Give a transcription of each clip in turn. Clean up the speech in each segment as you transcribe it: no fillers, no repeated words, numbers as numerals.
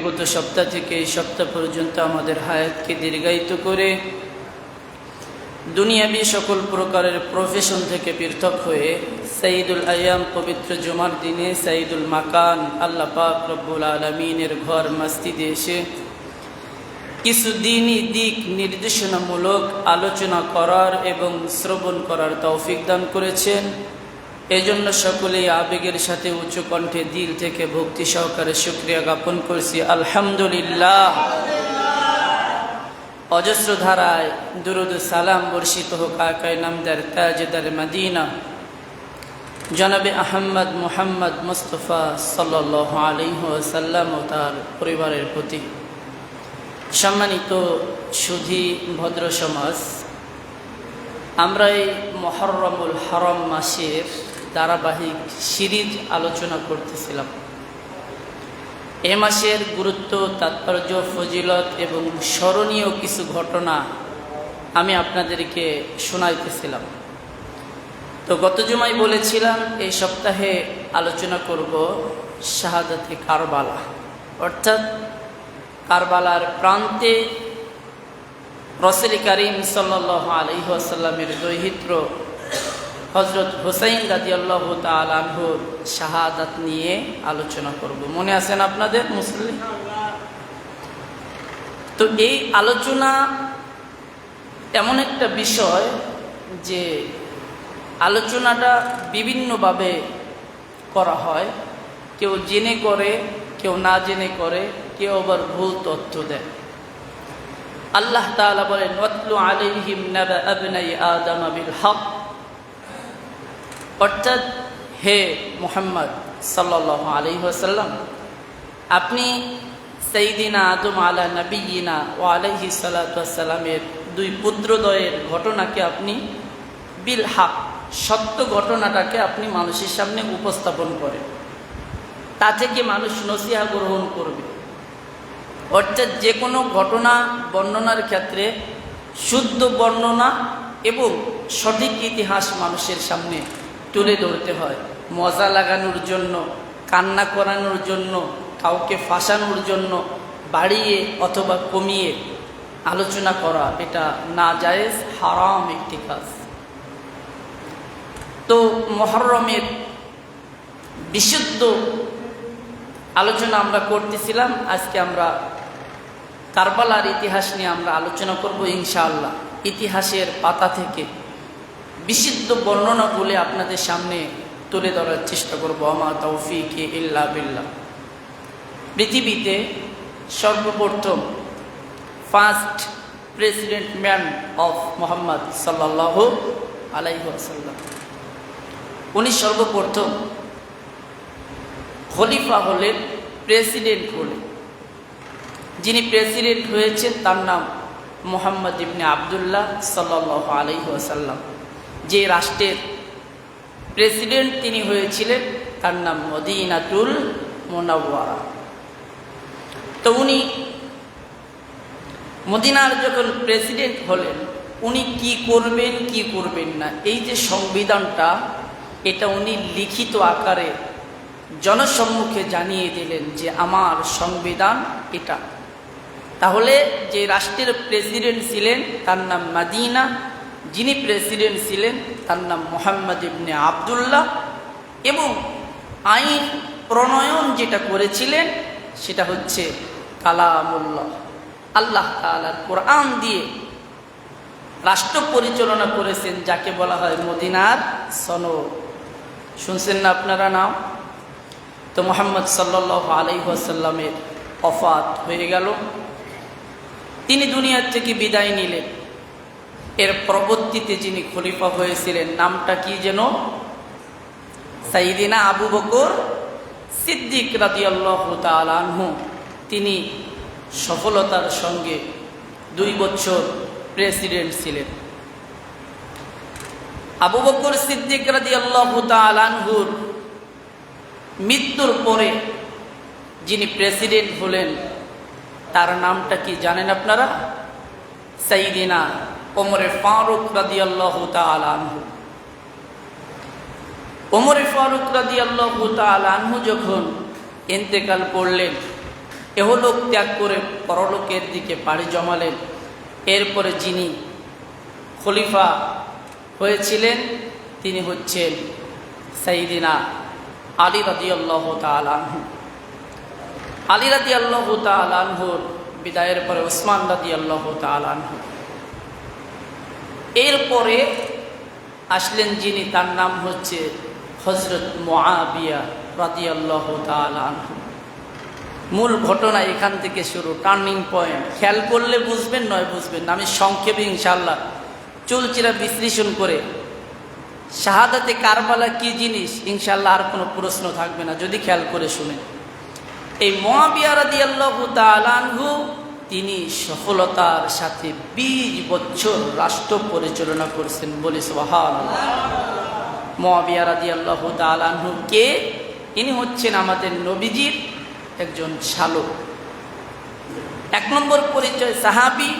গত সপ্তাহ থেকে এই সপ্তাহ পর্যন্ত আমাদের হায়াতকে দীর্ঘায়িত করে দুনিয়াবি সকল প্রকারের প্রফেশন থেকে পৃথক হয়ে সাইয়্যিদুল আইয়াম পবিত্র জুমার দিনে সাইয়্যিদুল মাকান আল্লাহ পাক রব্বুল আলামিনের ঘর মসজিদে এসে কিছু দ্বীনি দিক নির্দেশনামূলক আলোচনা করার এবং শ্রবণ করার তৌফিক দান করেছেন। এজন্য সকলেই আবেগের সাথে উচ্চ কণ্ঠে দিল থেকে ভক্তি সহকারে শুকরিয়া জ্ঞাপন করছি, আলহামদুলিল্লাহ। অজস্র ধারায় দুরুদ সালাম বর্ষিত হোক আকায়ে নামদার তাজদার মদিনা জনাবে আহমদ মুহাম্মদ মুস্তাফা সাল্লাল্লাহু আলাইহি ওয়াসাল্লাম ও তার পরিবারের প্রতি। সম্মানিত সুধী ভদ্র সমাজ, আমরা এই মুহররমুল হারাম মাসের ধারাবাহিক সিরিজ আলোচনা করতেছিলাম। এ মাসের গুরুত্ব, তাৎপর্য, ফজিলত এবং স্মরণীয় কিছু ঘটনা আমি আপনাদেরকে শোনাইতেছিলাম। তো গত জুমায় বলেছিলাম এই সপ্তাহে আলোচনা করব শাহাদাতে কারবালা, অর্থাৎ কারবালার প্রান্তে রাসূল করিম সাল্লাল্লাহু আলাইহি ওয়াসাল্লামের দৌহিত্র হযরত হুসাইন রাদিয়াল্লাহু তাআলা আনহুর শাহাদাত নিয়ে আলোচনা করব। মনে আছেন আপনাদের মুসলিম? তো এই আলোচনা এমন একটা বিষয় যে আলোচনাটা বিভিন্নভাবে করা হয়। কেউ জেনে করে, কেউ না জেনে করে, কেউ আবার ভুল তথ্য দেয়। আল্লাহ তাআলা বলেন, ওয়াতলু আলাইহিম নাবা আবনাই আদম বিল হক, অর্থাৎ হে মুহাম্মদ সাল্লাল্লাহু আলাইহি ওয়াসাল্লাম, আপনি সাইয়্যিদিনা আদম আলা নবিয়িনা ওয়া আলাইহি সাল্লাতু ওয়াসসালামের দুই পুত্রদ্বয়ের ঘটনাকে আপনি বিল হক, সত্য ঘটনাটাকে আপনি মানুষের সামনে উপস্থাপন করেন, তা থেকে মানুষ নসিহত গ্রহণ করবে। অর্থাৎ যে কোনো ঘটনা বর্ণনার ক্ষেত্রে শুদ্ধ বর্ণনা এবং সঠিক ইতিহাস মানুষের সামনে তুলে ধরতে হয়। মজা লাগানোর জন্য, কান্না করানোর জন্য, কাউকে ফাঁসানোর জন্য বাড়িয়ে অথবা কমিয়ে আলোচনা করা এটা নাজায়েজ, হারাম একটি কাজ। তো মুহররমের বিশুদ্ধ আলোচনা আমরা করতেছিলাম। আজকে আমরা কারবালার ইতিহাস নিয়ে আমরা আলোচনা করব ইনশাআল্লাহ। ইতিহাসের পাতা থেকে বিশুদ্ধ বর্ণনাগুলি আপনাদের সামনে তুলে ধরার চেষ্টা করব। আমা তৌফিক ইল্লা বিল্লাহ। পৃথিবীতে সর্বপ্রথম first president man of Muhammad সাল্লাল্লাহু আলাইহি ওয়াসাল্লাম, উনি সর্বপ্রথম খলিফা হলেন, প্রেসিডেন্ট হলেন। যিনি প্রেসিডেন্ট হয়েছেন তার নাম মুহাম্মদ ইবনে আবদুল্লাহ সাল্লাল্লাহু আলাইহি ওয়াসাল্লাম। যে রাষ্ট্রের প্রেসিডেন্ট তিনি হয়েছিলেন তার নাম মদিনাতুল মুনাওয়ারা। তো উনি মদিনার যখন প্রেসিডেন্ট হলেন, উনি কি করবেন কি করবেন না, এই যে সংবিধানটা, এটা উনি লিখিত আকারে জনসম্মুখে জানিয়ে দিলেন যে আমার সংবিধান এটা। তাহলে যে রাষ্ট্রের প্রেসিডেন্ট ছিলেন তার নাম মদিনা, যিনি প্রেসিডেন্ট ছিলেন তার নাম মুহাম্মদ ইবনে আবদুল্লাহ, এবং আইন প্রণয়ন যেটা করেছিলেন সেটা হচ্ছে কালামুল্লাহ, আল্লাহ তাআলার কোরআন দিয়ে রাষ্ট্র পরিচালনা করেছেন, যাকে বলা হয় মদিনার সনদ। শুনছেন না আপনারা নাম? তো মুহাম্মদ সাল্লাল্লাহু আলাইহি ওয়াসাল্লামের ওফাত হয়ে গেল, তিনি দুনিয়ার থেকে বিদায় নিলেন। এর পরবর্তীতে যিনি খলিফা হয়েছিলেন নামটা কি যেন? সাইয়্যিদিনা আবু বকর সিদ্দিক রাদিয়াল্লাহু তাআলা আনহু। তিনি সফলতার সঙ্গে 2 বছর প্রেসিডেন্ট ছিলেন। আবু বকর সিদ্দিক রাদিয়াল্লাহু তাআলা আনহুর মৃত্যুর পরে যিনি প্রেসিডেন্ট হলেন তার নামটা কি জানেন আপনারা? সাইয়্যিদিনা ওমর ফারুক রাদিয়াল্লাহু তাআলা আনহু। ওমর ফারুক রাদিয়াল্লাহু তাআলা আনহু যখন ইন্তেকাল করলেন, এহলোক ত্যাগ করে পরলোকের দিকে পাড়ি জমালেন। এরপরে যিনি খলিফা হয়েছিলেন তিনি হচ্ছেন সাইয়্যিদিনা আলী রাদিয়াল্লাহু তাআলা আনহু। আলী রাদিয়াল্লাহু তাআলা আনহুর বিদায়ের পরে ওসমান রাদিয়াল্লাহু তাআলা আনহু। এরপরে আসলেন যিনি, তার নাম হচ্ছে হযরত মুআবিয়া রাদিয়াল্লাহু তাআলা আনহু। মূল ঘটনা এখান থেকে শুরু, টার্নিং পয়েন্ট। খেয়াল করলে বুঝবেন, নয় বুঝবেন না। আমি সংক্ষেপে ইনশাআল্লাহ চুলচিরা বিশ্লেষণ করে শাহাদাতে কারবালা কি জিনিস ইনশাআল্লাহ আর কোনো প্রশ্ন থাকবে না যদি খেয়াল করে শুনেন। এই মুআবিয়া রাদিয়াল্লাহু তাআলা আনহু তিনি সফলতার সাথে 20 বছর রাষ্ট্র পরিচালনা করেছেন, বলি সুবহানাল্লাহ। মুআবিয়া রাদিয়াল্লাহু তাআলা আনহু কে? ইনি হচ্ছেন আমাদের নবীজির একজন শালক। 1 নম্বর পরিচয় সাহাবী,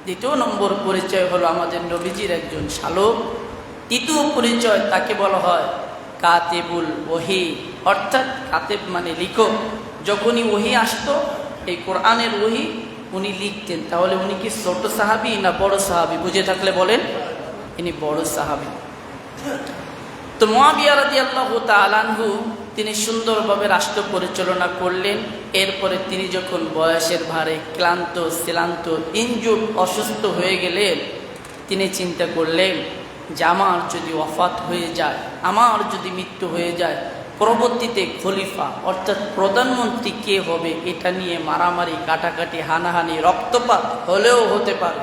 2 নম্বর পরিচয় হলো আমাদের নবীজির একজন শালক, 3য় পরিচয় তাকে বলা হয় কাতিবুল ওহী, অর্থাৎ কাতেব মানে লিখক। যখনই ওহী আসতো, এই কোরআনের ওহী উনি লিখতেন। তাহলে উনি কি ছোট সাহাবী না বড় সাহাবী? বুঝে থাকলে বলেন, ইনি বড় সাহাবী। তো মুআবিয়া রাদিয়াল্লাহু তাআলা আনহু তিনি সুন্দরভাবে রাষ্ট্র পরিচালনা করলেন। এরপরে তিনি যখন বয়সের ভারে ক্লান্ত শ্রান্ত ইনজুর অসুস্থ হয়ে গেলেন, তিনি চিন্তা করলেন যে আমার যদি ওয়াফাত হয়ে যায়, আমার যদি মৃত্যু হয়ে যায়, পরবর্তীতে খলিফা অর্থাৎ প্রধানমন্ত্রী কে হবে এটা নিয়ে মারামারি কাটাকাটি হানাহানি রক্তপাত হলেও হতে পারে।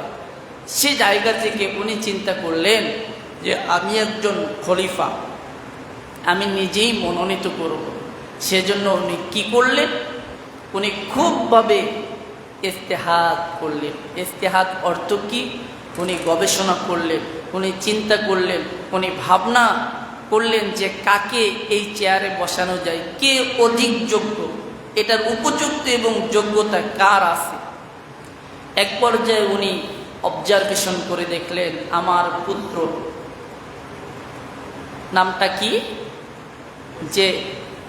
সে জায়গা থেকে উনি চিন্তা করলেন যে আমি একজন খলিফা, আমি নিজেই মনোনীত করব। সেজন্য উনি কি করলেন? উনি খুবভাবে ইজতিহাদ করলেন। ইজতিহাদ অর্থ কি? উনি গবেষণা করলেন, উনি চিন্তা করলেন, উনি ভাবনা করলেন যে কাকে এই চেয়ারে বসানো যায়, কে অধিক যোগ্য, এটার উপযুক্ত এবং যোগ্যতা কার আছে। এক পর্যায়ে উনি অবজারভেশন করে দেখলেন আমার পুত্র, নামটা কি, যে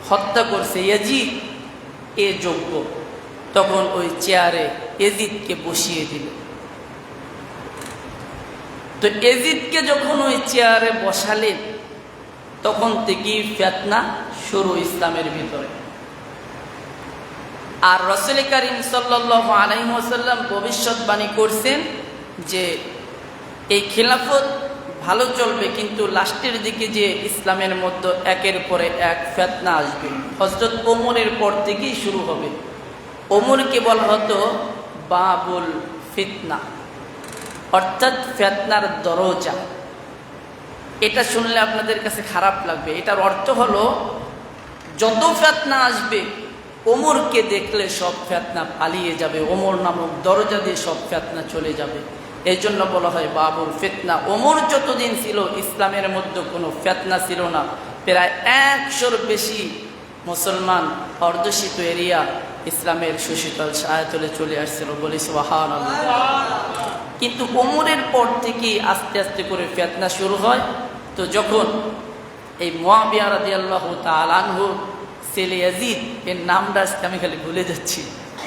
হত্যা করছে ইয়াজিদ, এ যোগ্য। তখন ওই চেয়ারে ইয়াজিদকে বসিয়ে দিল। তো ইয়াজিদকে যখন ওই চেয়ারে বসালেন, তখন থেকেই ফিতনা শুরু ইসলামের ভিতরে। আর রাসূল করিম সাল্লাল্লাহু আলাইহি ওয়াসাল্লাম ভবিষ্যৎবাণী করছেন যে এই খিলাফত ভালো চলবে, কিন্তু লাস্টের দিকে যে ইসলামের মধ্যে একের পরে এক ফিতনা আসবে। হযরত ওমরের পর থেকেই শুরু হবে। ওমরকে বলা হতো বাবুল ফিতনা, অর্থাৎ ফিতনার দরজা। এটা শুনলে আপনাদের কাছে খারাপ লাগবে। এটার অর্থ হলো যত ফিতনা আসবে ওমরকে দেখলে সব ফিতনা পালিয়ে যাবে, ওমর নামক দরজা দিয়ে সব ফিতনা চলে যাবে। এই জন্য বলা হয় বাবুল ফিতনা। ওমর যতদিন ছিল ইসলামের মধ্যে কোনো ফিতনা ছিল না। প্রায় 100-র বেশি মুসলমান অর্ধশীত এরিয়া ইসলামের সুশীতল ছায়াতলে চলে আসছিল, বলি সুবহানাল্লাহ। কিন্তু ওমরের পর থেকে আস্তে আস্তে করে ফিতনা শুরু হয়। তো যখন এই মুআবিয়া রাদিয়াল্লাহু তাআলা আনহু ছেলে ইয়াজিদ, এর নামটা আজকে আমি খালি ভুলে যাচ্ছি,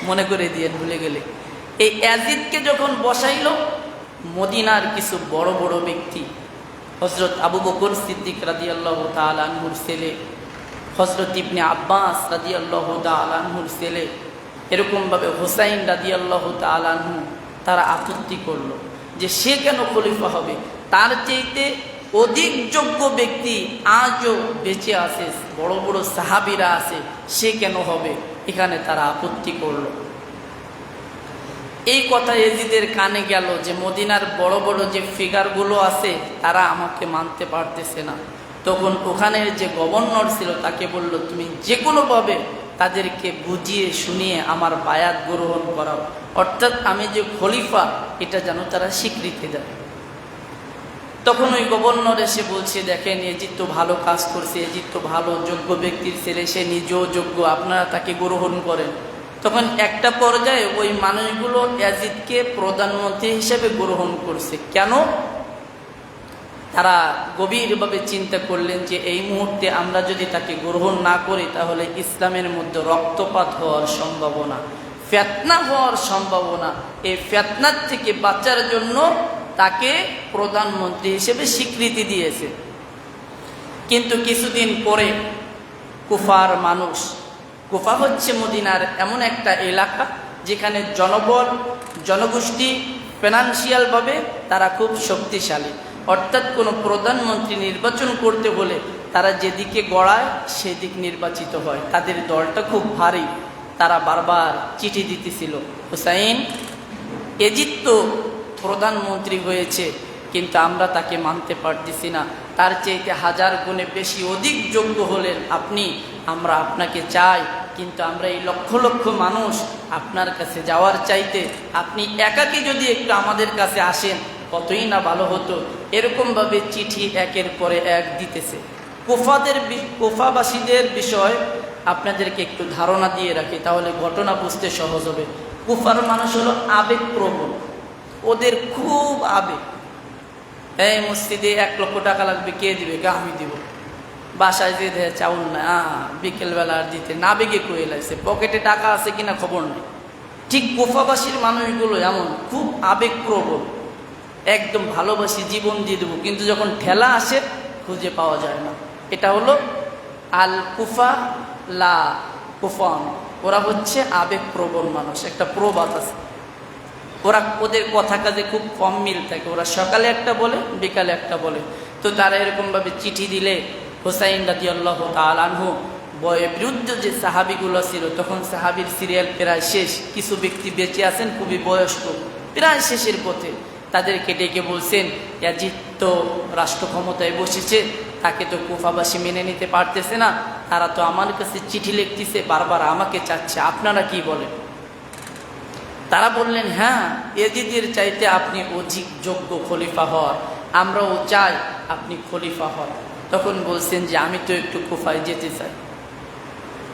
মনে করে দিয়ে ভুলে গেলে, এই ইয়াজিদকে যখন বসাইল, মদিনার কিছু বড় বড় ব্যক্তি, হযরত আবু বকর সিদ্দিক রাদিয়াল্লাহু তাআলা আনহুর ছেলে, হযরত ইবনে আব্বাস রাদিয়াল্লাহু তাআলা আনহুর ছেলে, এরকমভাবে হুসাইন রাদিয়াল্লাহু তাআলা আনহু, তারা আপত্তি করলো যে সে কেন খলিফা হবে, তার চাইতে অধিক যোগ্য ব্যক্তি আজও বেঁচে আছে, বড় বড় সাহাবীরা আছে, সে কেন হবে। এখানে তারা আপত্তি করলো। এই কথা ইয়াজিদের কানে গেল যে মদিনার বড় বড় যে ফিগারগুলো আছে তারা আমাকে মানতে পারতেছে না। তখন ওখানের যে গভর্নর ছিল তাকে বলল, তুমি যে কোনোভাবে তাদেরকে বুঝিয়ে শুনিয়ে আমার বায়াত গ্রহণ করাও, অর্থাৎ আমি যে খলিফা এটা যেন তারা স্বীকৃতি দেয়। তখন ওই গভর্নর এসে বলছে, দেখেন ইয়াজিদ তো ভালো কাজ করছে, ইয়াজিদ তো ভালো যোগ্য ব্যক্তির ছেলে, সে নিজেও যোগ্য, আপনারা তাকে গ্রহণ করেন। তখন একটা পর্যায়ে ওই মানুষগুলো ইয়াজিদকে প্রধানমন্ত্রী হিসেবে গ্রহণ করছে। কেন? তারা গভীরভাবে চিন্তা করলেন যে এই মুহূর্তে আমরা যদি তাকে গ্রহণ না করি তাহলে ইসলামের মধ্যে রক্তপাত হওয়ার সম্ভাবনা, ফিতনা হওয়ার সম্ভাবনা। এই ফিতনার থেকে বাঁচার জন্য তাকে প্রধানমন্ত্রী হিসেবে স্বীকৃতি দিয়েছে। কিন্তু কিছুদিন পরে কুফার মানুষ, কুফা হচ্ছে মদিনার এমন একটা এলাকা যেখানে জনবল, জনগোষ্ঠী ফিনান্সিয়ালভাবে তারা খুব শক্তিশালী। অর্থাৎ কোনো প্রধানমন্ত্রী নির্বাচন করতে হলে তারা যেদিকে গড়ায় সেদিক নির্বাচিত হয়। তাদের দলটা খুব ভারী। তারা বারবার চিঠি দিতেছিল, হুসাইন এজিদ তো প্রধানমন্ত্রী হয়েছে, কিন্তু আমরা তাকে মানতে পারতেছি না, তার চাইতে 1000 গুণে বেশি অধিক যোগ্য হলেন আপনি, আমরা আপনাকে চাই। কিন্তু আমরা এই লক্ষ লক্ষ মানুষ আপনার কাছে যাওয়ার চাইতে আপনি একাকী যদি একটু আমাদের কাছে আসেন কতই না ভালো হতো। এরকমভাবে চিঠি একের পরে এক দিতেছে। কুফাবাসীদের বিষয় আপনাদেরকে একটু ধারণা দিয়ে রাখি, তাহলে ঘটনা বুঝতে সহজ হবে। কুফার মানুষ হলো আবেগপ্রবণ, ওদের খুব আবেগ। এই মসজিদে 1 লক্ষ টাকা লাগবে, কে দিবে? আমি দিব। বাসায় যে দেয় চাউল না, বিকেলবেলা আর দিতে না, বেগে কয়ে লাগছে, পকেটে টাকা আছে কিনা খবর নেই। ঠিক কুফাবাসীর মানুষগুলো এমন খুব আবেগপ্রবণ, একদম ভালোবাসি, জীবন দিয়ে দেবো, কিন্তু যখন ঠেলা আসে খুঁজে পাওয়া যায় না। এটা হলো আল কুফা লা কুফান, ওরা হচ্ছে আবেগপ্রবণ মানুষ। একটা প্রবাদ আছে, ওদের কথা কাজে খুব কম মিল থাকে। ওরা সকালে একটা বলে, বিকালে একটা বলে। তো তারা এরকমভাবে চিঠি দিলে হুসাইন রাদিয়াল্লাহু তাআলা আনহু বিরুদ্ধে যে সাহাবিগুলো ছিল, তখন সাহাবির সিরিয়াল প্রায় শেষ, কিছু ব্যক্তি বেঁচে আছেন খুবই বয়স্ক, প্রায় শেষের পথে। তাদেরকে ডেকে বলছেন, ইয়াজিদ তো রাষ্ট্র ক্ষমতায় বসেছে, তাকে তো কুফাবাসী মেনে নিতে পারতেছে না, তারা তো আমার কাছে চিঠি লিখতেছে, বারবার আমাকে চাচ্ছে, আপনারা কি বলেন? তারা বললেন, হ্যাঁ, ইয়াজিদের চাইতে আপনি অধিক যোগ্য খলিফা হওয়ার, আমরাও চাই আপনি খলিফা হন। তখন বলছেন যে আমি তো একটু কুফায় যেতে চাই।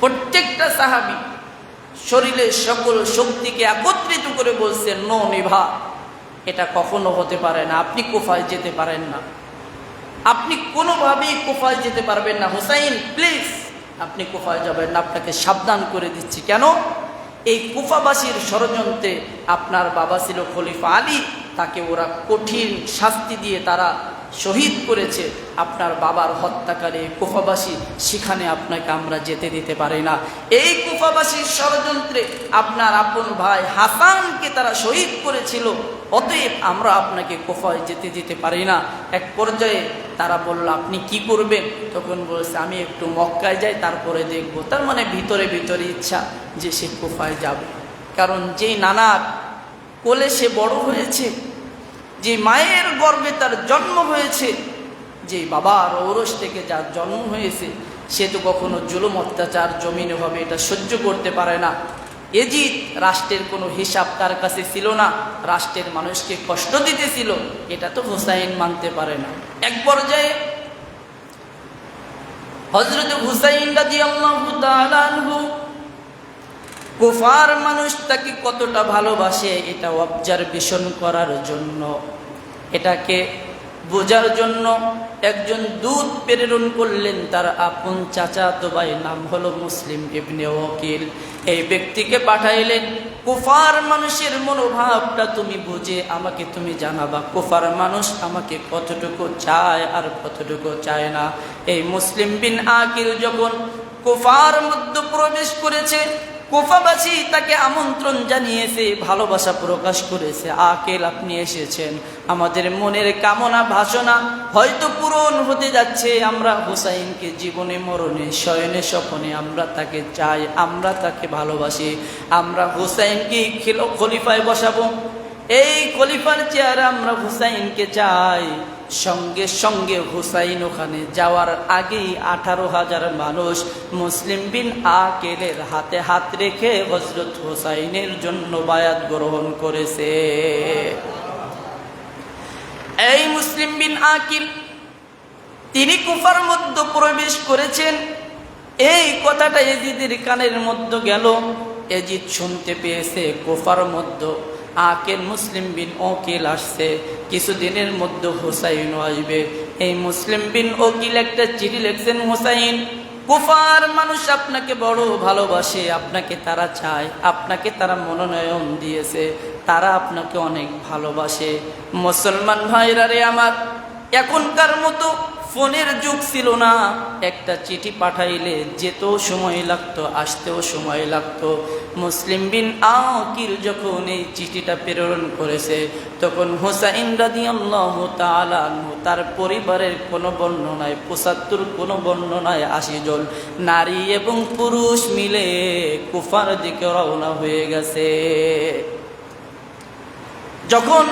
প্রত্যেকটা সাহাবী শরীরের সকল শক্তিকে একত্রিত করে বলছেন, নো নিভা, এটা কখনো হতে পারে না, আপনি কুফায় যেতে পারেন না, আপনি কোনোভাবেই কুফায় যেতে পারবেন না। হুসাইন প্লিজ, আপনি কুফায় যাবেন না, আপনাকে সাবধান করে দিচ্ছি। কেন? এই কুফাবাসীর ষড়যন্ত্রে আপনার বাবা ছিল খলিফা আলী, তাকে ওরা কঠিন শাস্তি দিয়ে তারা শহীদ করেছে। আপনার বাবার হত্যাকারী কুফাবাসী, সেখানে আপনাকে আমরা যেতে দিতে পারি না। এই কুফাবাসীর ষড়যন্ত্রে আপনার আপন ভাই হাসানকে তারা শহীদ করেছিল, অতএব আমরা আপনাকে কুফায় যেতে দিতে পারি না। এক পর্যায়ে তারা বলল, আপনি কি করবেন? তখন বলছে, আমি একটু মক্কায় যাই, তারপরে দেখব। তার মানে ভিতরে ভিতরে ইচ্ছা যে সে কুফায় যাবে। কারণ যেই নানার কোলে সে বড় হয়েছে, যে মায়ের গর্ভে তার জন্ম হয়েছে, যে বাবার ঔরস থেকে যার জন্ম হয়েছে, সে তো কখনো জুলুম অত্যাচার জমিনে হবে এটা সহ্য করতে পারে না। এজিদ রাষ্ট্রের কোনো হিসাব তার কাছে ছিল না, রাষ্ট্রের মানুষকে কষ্ট দিতেছিল, এটা তো হুসাইন মানতে পারে না। এক পর্যায়ে হযরত হুসাইন রাদিয়াল্লাহু তাআলা আনহু কুফার মানুষ তাকে কতটা ভালোবাসে এটা অবজারভেশন করার জন্য, এটাকে বোঝার জন্য একজন দূত প্রেরণ করলেন। তার আপন চাচাতো ভাই, নাম হলো মুসলিম ইবনে ওয়াকিল। এই ব্যক্তিকে পাঠাইলেন, কুফার মানুষের মনোভাবটা তুমি বুঝে আমাকে তুমি জানাবা, কুফার মানুষ আমাকে কতটুকু চায় আর কতটুকু চায় না। এই মুসলিম বিন আকিল যখন কুফার মধ্যে প্রবেশ করেছে, কুফাবাসী তাকে আমন্ত্রণ জানিয়েছে, ভালোবাসা প্রকাশ করেছে, আকেল আপনি এসেছেন, আমাদের মনের কামনা বাসনা হয়তো পূরণ হতে যাচ্ছে, আমরা হুসাইনকে জীবনে মরণে শয়নে স্বপনে আমরা তাকে চাই, আমরা তাকে ভালোবাসি, আমরা হুসাইনকে খলিফায় বসাবো, এই খলিফার চেয়ারে আমরা হুসাইনকে চাই। সঙ্গে সঙ্গে হুসাইন ওখানে যাওয়ার আগেই 18,000 মানুষ মুসলিম বিন আকিলের হাতে হাত রেখে হযরত হুসাইনের জন্য বায়াত গ্রহণ করেছে। এই মুসলিম বিন আকিল তিনি কুফার মধ্যে প্রবেশ করেছেন। এই কথাটা এজিদের কানের মধ্যে গেল, এজিদ শুনতে পেয়েছে কুফার মধ্যে আকিল মুসলিম বিন ওকিল আসছে, কিছুদিনের মধ্যে হুসাইনও আসবে। এই মুসলিম বিন ওকিল একটা চিঠি লিখছেন, হুসাইন, কুফার মানুষ আপনাকে বড় ভালোবাসে, আপনাকে তারা চায়, আপনাকে তারা মনোনয়ন দিয়েছে, তারা আপনাকে অনেক ভালোবাসে। মুসলমান ভাইরা রে আমার, এখনকার মতো ফোনের যুগ ছিল না। একটা চিঠি পাঠাইলে যেতেও সময় লাগতো, আসতেও সময় লাগতো। মুসলিম বিন আকিল যখন এই চিঠিটা প্রেরণ করেছে, তখন হুসাইন রাদিয়াল্লাহু তাআলা আনহু তার পরিবারের কোনো বর্ণনায় ৭৫, কোনো বর্ণনায় ৮০ জন নারী এবং পুরুষ মিলে কুফার দিকে রওনা হয়ে গেছে। যখন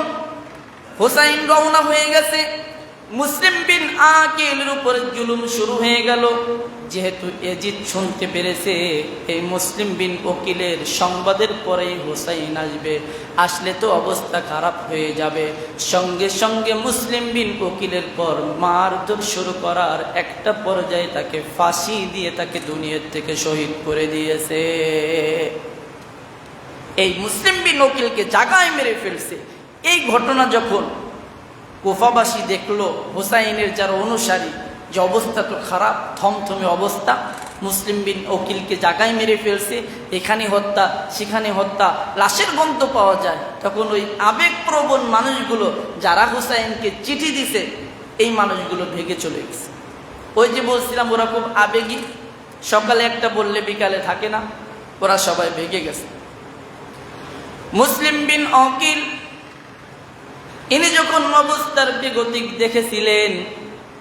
হুসাইন রওনা হয়ে গেছে, মুসলিম বিন আকিলের উপরে জুলুম শুরু হয়ে গেল। যেহেতু এজিদ শুনতে পেরেছে এই মুসলিম বিন ওকিলের সংবাদের পরেই হুসাইন আসবে, আসলে তো অবস্থা খারাপ হয়ে যাবে, সঙ্গে সঙ্গে মুসলিম বিন ওকিলের পর মারধর শুরু করার একটা পর্যায়ে তাকে ফাঁসি দিয়ে তাকে দুনিয়ার থেকে শহীদ করে দিয়েছে। এই মুসলিম বিন ওকিলকে জায়গায় মেরে ফেলছে। এই ঘটনা যখন কুফাবাসী দেখলো, হুসাইনের যারা অনুসারী, যে অবস্থা তো খারাপ, থমথমে অবস্থা, মুসলিম বিন ওকিলকে জায়গায় মেরে ফেলছে, এখানে হত্যা সেখানে হত্যা, লাশের গন্ধ পাওয়া যায়। তখন ওই আবেগপ্রবণ মানুষগুলো যারা হুসাইনকে চিঠি দিছে, এই মানুষগুলো ভেগে চলে গেছে। ওই যে বলছিলাম ওরা খুব আবেগী, সকালে একটা বললে বিকালে থাকে না, ওরা সবাই ভেগে গেছে। মুসলিম বিন ওকিল ইনি যখন অবস্থার বেগতিক দেখেছিলেন,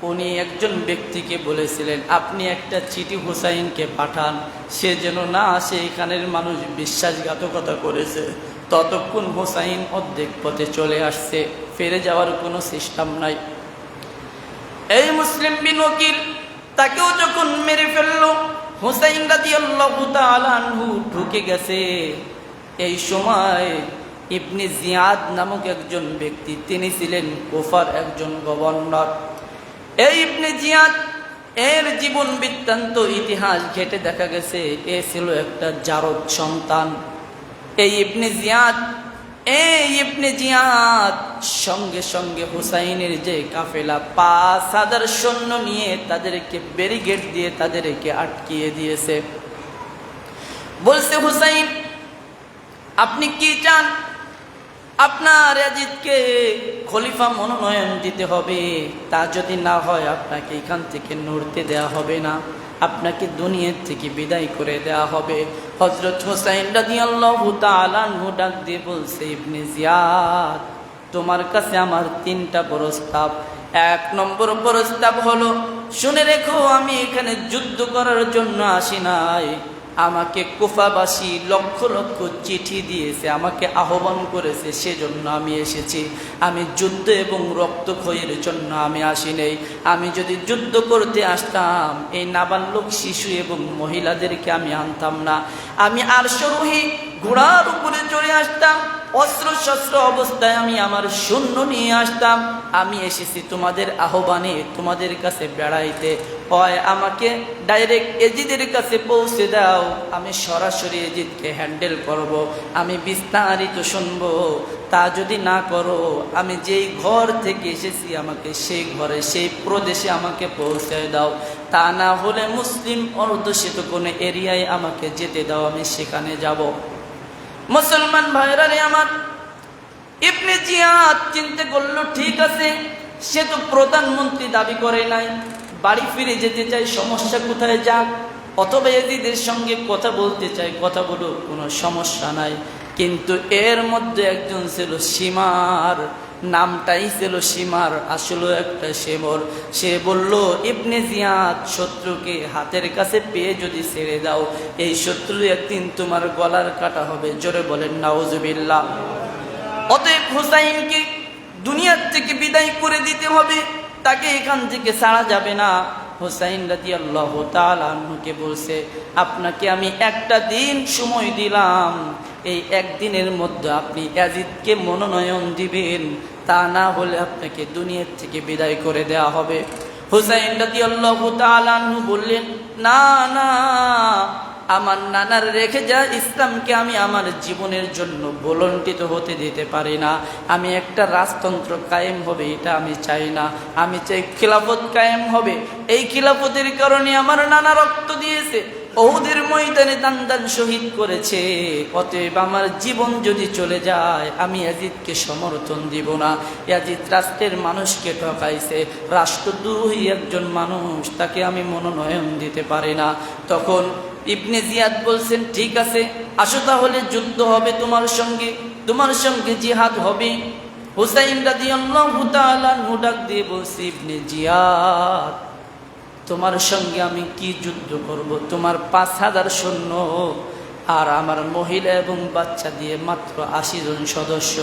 উনি একজন ব্যক্তিকে বলেছিলেন, আপনি একটা চিঠি হুসাইনকে পাঠান, সে যেন না আসে, এখানের মানুষ বিশ্বাসঘাতকতা করেছে। ততক্ষণ হুসাইন অর্ধেক পথে চলে আসছে, ফিরে যাওয়ার কোনো সিস্টেম নাই। এই মুসলিম বিন ওকিল তাকেও যখন মেরে ফেলল, হুসাইন রাদিয়াল্লাহু তাআলা আনহু ঢুকে গেছে। এই সময় ইবনে জিয়াদ নামক একজন ব্যক্তি, তিনি ছিলেন কুফার একজন গভর্নর। এই ইবনে জিয়াদ এর জীবন বৃত্তান্ত ইতিহাস ঘেটে দেখা গেছে এ ছিল একটা জারদ সন্তান। এই ইবনে জিয়াদ সঙ্গে সঙ্গে হুসাইনের যে কাফেলা ৫,০০০ সৈন্য নিয়ে তাদেরকে ব্যারিকেড দিয়ে তাদেরকে আটকিয়ে দিয়েছে। বলছে, হুসাইন আপনি কি চান? আপনার ইয়াজিদকে খলিফা মনোনয়ন দিতে হবে, তা যদি না হয় আপনাকে এখান থেকে নড়তে দেয়া হবে না, আপনাকে দুনিয়ার থেকে বিদায় করে দেয়া হবে। হযরত হুসাইন রাদিয়াল্লাহু তাআলা আনহু ডাক দিয়ে বলছে, ইবনে জিয়াদ, তোমার কাছে আমার ৩টা প্রস্তাব। ১ নম্বর প্রস্তাব হলো, শুনে রেখো, আমি এখানে যুদ্ধ করার জন্য আসি নাই। আমাকে কুফাবাসী লক্ষ লক্ষ চিঠি দিয়েছে, আমাকে আহ্বান করেছে, সেজন্য আমি এসেছি। আমি যুদ্ধ এবং রক্তক্ষয়ের জন্য আমি আসি নাই। আমি যদি যুদ্ধ করতে আসতাম, এই নাবালক শিশু এবং মহিলাদেরকে আমি আনতাম না। আমি আরশরোহী ঘোড়ার উপরে চড়ে আসতাম, অস্ত্র শস্ত্র অবস্থায় আমি আমার সৈন্য নিয়ে আসতাম। আমি এসেছি তোমাদের আহ্বানে, তোমাদের কাছে বেড়াইতে। হয় আমাকে ডাইরেক্ট এজিদের কাছে পৌঁছে দাও, আমি সরাসরি এজিদকে হ্যান্ডেল করব, আমি বিস্তারিত শুনব। তা যদি না করো, আমি যেই ঘর থেকে এসেছি আমাকে সেই ঘরে, সেই প্রদেশে আমাকে পৌঁছে দাও। তা না হলে মুসলিম অধ্যুষিত কোনো এরিয়ায় আমাকে যেতে দাও, আমি সেখানে যাব। মুসলমান ভাইরা রে আমার, ইবনে জিয়াদ চিন্তা করলো, ঠিক আছে, সে তো প্রধানমন্ত্রী দাবি করে নাই, বাড়ি ফিরে যেতে চাই, সমস্যা কোথায় যাক, অথবা এজিদের সঙ্গে কথা বলতে চাই, কথা বলো, কোনো সমস্যা নাই। কিন্তু এর মধ্যে একজন ছিল সীমার, নামটাই ছিল সীমার, আসলে একটা শেমর। সে বলল, ইবনে জিয়াদ, শত্রুকে হাতের কাছে পেয়ে যদি ছেড়ে দাও, এই শত্রু একদিন তোমার গলার কাটা হবে। জোরে বলেন নাউজুবিল্লাহ। অতএব হুসাইনকে দুনিয়ার থেকে বিদায় করে দিতে হবে, তাকে এখান থেকে ছাড়া যাবে না। হুসাইন রাদিয়াল্লাহু তাআলা আনহুকে বলছে, আপনাকে আমি একটা দিন সময় দিলাম, এই একদিনের মধ্যে আপনি ইয়াজিদকে মনোনয়ন দিবেন, তা না হলে আপনাকে দুনিয়ার থেকে বিদায় করে দেওয়া হবে। হুসাইন রাদিয়াল্লাহু তাআলা আনহু বললেন, না না, আমার নানার রেখে যা ইসলামকে আমি আমার জীবনের জন্য বলন্টিত হতে দিতে পারি না। আমি একটা রাজতন্ত্র কায়েম হবে এটা আমি চাই না, আমি চাই খিলাফত কায়েম হবে। এই খিলাফতের কারণে আমার নানা রক্ত দিয়েছে, উহুদের ময়দানে দান শহীদ করেছে। অতএব আমার জীবন যদি চলে যায় আমি ইয়াজিদকে সমর্থন দিব না। ইয়াজিদ রাষ্ট্রের মানুষকে ঠকাইছে, রাষ্ট্রদ্রোহী একজন মানুষ, তাকে আমি মনোনয়ন দিতে পারি না। তখন ইবনে জিয়াদ বলছেন, ঠিক আছে আসো তাহলে যুদ্ধ হবে তোমার সঙ্গে জিহাদ হবে। হুসাইন রাদিয়াল্লাহু তাআলা ডাক দিয়ে বলছে, ইবনে জিয়াদ তোমার সঙ্গে আমি কি যুদ্ধ করব? তোমার 5000 সৈন্য আর আমার মহিলা এবং বাচ্চা দিয়ে মাত্র 80 জন সদস্য।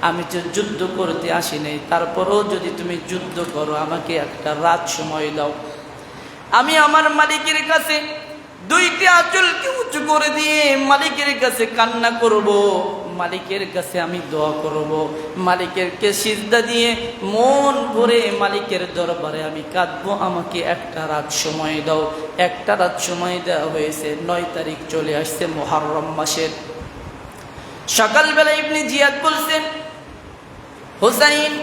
আমি তো যুদ্ধ করতে আসি নাই, তারপরেও যদি তুমি যুদ্ধ করো আমাকে একটা রাত সময় দাও। আমি আমার মালিকের কাছে 2টি আঁচলকে উঁচু করে দিয়ে মালিকের কাছে কান্না করব, মালিকের কাছে আমি দোয়া করব, মালিকেরকে সিজদা দিয়ে মন ভরে মালিকের দরবারে আমি কাঁদবো। আমাকে একটা রাত সময় দাও। একটা রাত সময় দেওয়া হয়েছে। 9 তারিখ চলে আসছে মুহররম মাসের। সকালবেলা ইবনে জিয়াদ বলছেন, হুসাইন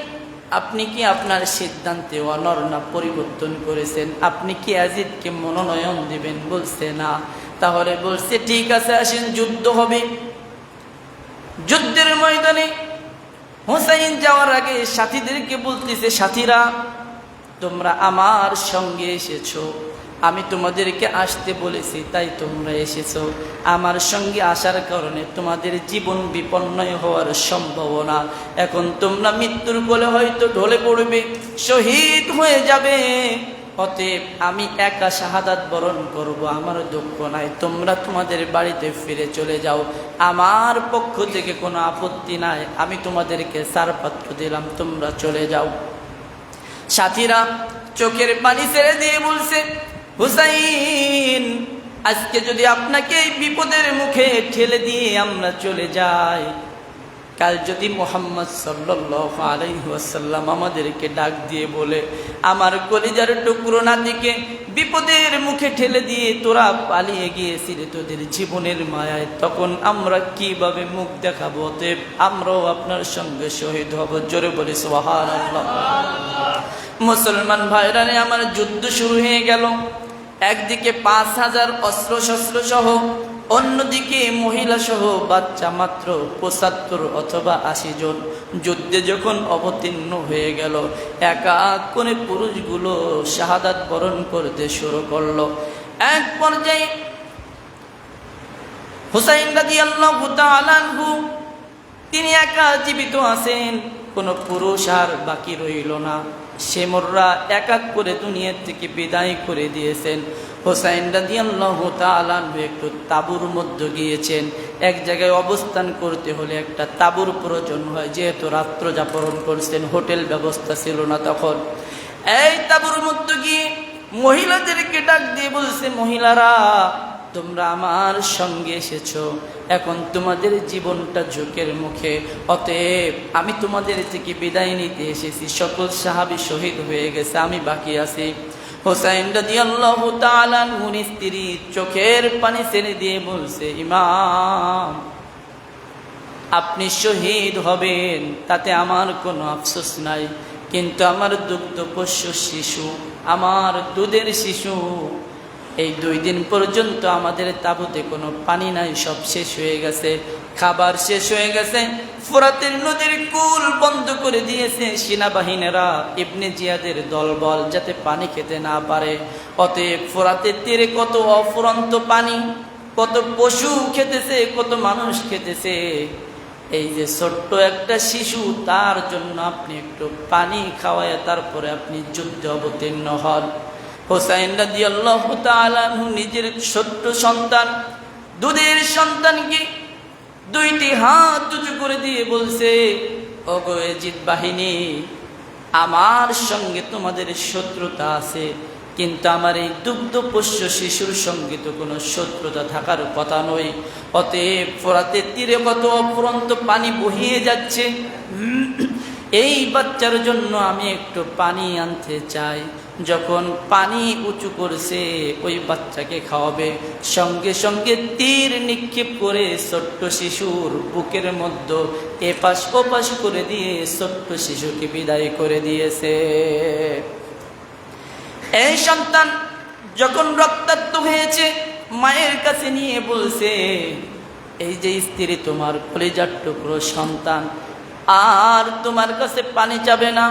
আপনি কি আপনার সিদ্ধান্তে অনড় না পরিবর্তন করেছেন? আপনি কি ইয়াজিদকে মনোনয়ন দিবেন? বলছে না। তাহলে বলছে ঠিক আছে আসেন যুদ্ধ হবে। যুদ্ধের ময়দানে হুসাইন যাওয়ার আগে সাথীদেরকে বলতেছে, সাথীরা তোমরা আমার সঙ্গে এসেছো, আমি তোমাদেরকে আসতে বলেছি তাই তোমরা এসেছো। আমার সঙ্গে আসার কারণে তোমাদের জীবন বিপন্ন হওয়ার সম্ভাবনা। এখন তোমরা মৃত্যুর কোলে হয়তো ঢলে পড়বে, শহীদ হয়ে যাবে। অতএব আমি একা শাহাদাত বরণ করব, আমার দুঃখ নাই। তোমরা তোমাদের বাড়িতে ফিরে চলে যাও, আমার পক্ষ থেকে কোনো আপত্তি নাই। আমি তোমাদেরকে ছাড়পত্র দিলাম, তোমরা চলে যাও। সাথীরা চোখের পানি ছেড়ে দিয়ে বলছে, হুসাইন আজকে যদি আপনাকে এই বিপদের মুখে ঠেলে দিয়ে আমরা চলে যাই, কাল যদি মুহাম্মদ সাল্লাল্লাহু আলাইহি ওয়াসাল্লাম আমাদেরকে ডাক দিয়ে বলে, আমার কলিজার টুকরো নাতিকে বিপদের মুখে ঠেলে দিয়ে তোরা পালিয়ে গিয়েছিলি তোদের জীবনের মায়ায়, তখন আমরা কিভাবে মুখ দেখাবো? অতএব আমরাও আপনার সঙ্গে শহীদ হব। জোরে বলি সুবহানাল্লাহ। মুসলমান ভাইরা রে, আমার যুদ্ধ শুরু হয়ে গেল। একদিকে 5000 অস্ত্র শস্ত্র সহ, অন্যদিকে মহিলা সহ বাচ্চা মাত্র 75 অথবা 80 জন। যুদ্ধে যখন অবতীর্ণ হয়ে গেল, এক এক করে পুরুষগুলো শাহাদাত বরণ করতে শুরু করলো। এক পর্যায়ে হুসাইন রাদিয়াল্লাহু তাআলা আনহু তিনি একা জীবিত আছেন, কোনো পুরুষ আর বাকি রইল না। সেমররা এক এক করে দুনিয়া থেকে বিদায় করে দিয়েছেন। হুসাইন রাদিয়াল্লাহু তাআলা একটু তাঁবুর মধ্যে গিয়েছেন। এক জায়গায় অবস্থান করতে হলে একটা তাঁবুর প্রয়োজন হয়, যেহেতু রাত্র যাপন করছেন, হোটেল ব্যবস্থা ছিল না তখন। এই তাঁবুর মধ্যে গিয়ে মহিলাদেরকে ডাক দিয়ে বলছে, মহিলারা তোমরা আমার সঙ্গে এসেছো, এখন তোমাদের জীবনটা ঝুঁকের মুখে। অতএব আমি তোমাদের থেকে বিদায় নিতে এসেছি। সকল সাহাবী শহীদ হয়ে গেছে, আমি বাকি আছি। হুসাইন রাদিয়াল্লাহু তাআলা আনহুর স্ত্রী চোখের পানি ছেড়ে দিয়ে বলছে, ইমাম আপনি শহীদ হবেন তাতে আমার কোনো আফসোস নাই, কিন্তু আমার দুগ্ধপোষ্য শিশু, আমার দুধের শিশু, এই 2 দিন পর্যন্ত আমাদের তাঁবুতে কোনো পানি নাই, সব শেষ হয়ে গেছে, খাবার শেষ হয়ে গেছে। ফোরাতের নদীর কুল বন্ধ করে দিয়েছে সেনাবাহিনীরা, ইবনে জিয়াদের দলবল, যাতে পানি খেতে না পারে। অতএব ফোরাতের তীরে কত অফুরন্ত পানি, কত পশু খেতেছে, কত মানুষ খেতেছে। এই যে ছোট্ট একটা শিশু, তার জন্য আপনি একটু পানি খাওয়ায় তারপরে আপনি যুদ্ধে অবতীর্ণ হন। হুসাইন রাদিয়াল্লাহু তাআলা আনহু নিজের ছোট্ট সন্তান, দুধের সন্তানকে 2টি হাত উঁচু করে দিয়ে বলছে, ওগো ইয়াজিদ বাহিনী, আমার সঙ্গে তোমাদের শত্রুতা আছে, কিন্তু আমার এই দুগ্ধপোষ্য শিশুর সঙ্গে তো কোনো শত্রুতা থাকার কথা নয়। অতএব ফোরাতের তীরে কত অফুরন্ত পানি বহিয়ে যাচ্ছে, এই বাচ্চার জন্য আমি একটু পানি আনতে চাই। যখন পানি উঁচু করছে ওই বাচ্চাকে খাওয়াবে, সঙ্গে সঙ্গে তীর নিক্ষেপ করে ছোট্ট শিশুর বুকের মধ্যে এপাশ ওপাশ করে দিয়ে ছোট্ট শিশুকে বিদায় করে দিয়েছে। এই সন্তান যখন রক্তাক্ত হয়েছে মায়ের কাছে নিয়ে বলছে, এই যে স্ত্রী তোমার কলিজার টুকরো সন্তান, আর তোমার কাছে পানি চাবে না,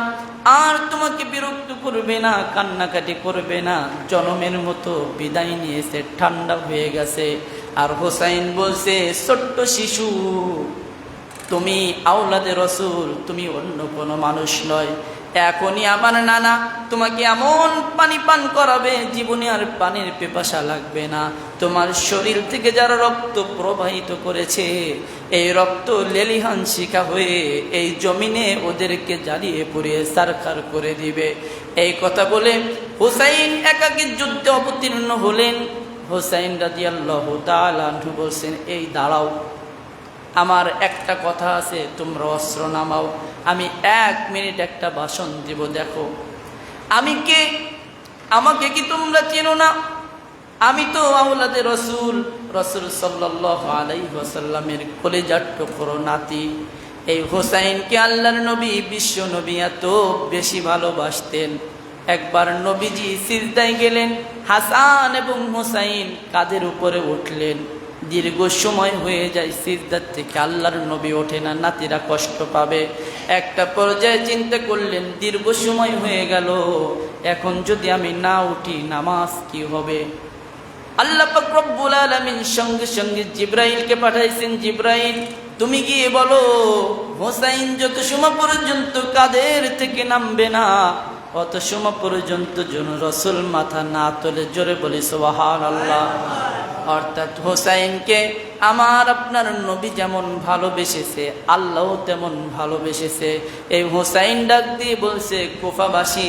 আর তোমাকে বিরক্ত করবে না, কান্নাকাটি করবে না, জনমের মতো বিদায় নিয়েছে, ঠান্ডা হয়ে গেছে। আর হোসাইন বলছে, ছোট্ট শিশু, তুমি আওলাদে রসুল, তুমি অন্য কোনো মানুষ নয়। এখনই আমার নানা তোমাকে এমন পানি পান করাবে, জীবনে আর পানির পিপাসা লাগবে না। তোমার শরীর থেকে যারা রক্ত প্রবাহিত করেছে, এই রক্ত লেলিহান শিখা হয়ে এই জমিনে ওদেরকে জ্বালিয়ে পুড়িয়ে সারখার করে দিবে। এই কথা বলে হুসাইন একাকী যুদ্ধে অবতীর্ণ হলেন। হুসাইন রাদিয়াল্লাহু তাআলা আনহু বলছেন, এই দাঁড়াও, আমার একটা কথা আছে, তোমরা অস্ত্র নামাও, আমি 1 মিনিট একটা ভাষণ দিব। দেখো আমি কে, আমাকে কি তোমরা চেনো না? আমি তো আওলাদে রসুল, রসুল সাল্লাল্লাহু আলাইহি ওয়াসাল্লামের কলিজার টুকরো নাতি। এই হোসাইনকে আল্লাহর নবী, বিশ্ব নবী এত বেশি ভালোবাসতেন। একবার নবীজি সিজদায় গেলেন, হাসান এবং হোসাইন কাঁধের উপরে উঠলেন। দীর্ঘ সময় হয়ে যায় সিজদার থেকে আল্লাহর নবী ওঠে না, নাতিরা কষ্ট পাবে। একটা পর্যায়ে চিন্তা করলেন, দীর্ঘ সময় হয়ে গেল, এখন যদি আমি না উঠি নামাজ কি হবে? আল্লাহ পাক রব্বুল আলামিন সঙ্গে সঙ্গে জিবরাইলকে পাঠাইছেন, জিবরাইল তুমি গিয়ে বলো হোসাইন যত সময় পর্যন্ত কাঁধের থেকে নামবে না, অত সময় পর্যন্ত যেন রসুল মাথা না তোলে। জোরে বলি সুবহানাল্লাহ। অর্থাৎ হোসাইনকে আমার আপনার নবী যেমন ভালোবেসেছে, আল্লাহও তেমন ভালোবেসেছে। এই হোসাইন ডাক দিয়ে বলছে, কুফাবাসী,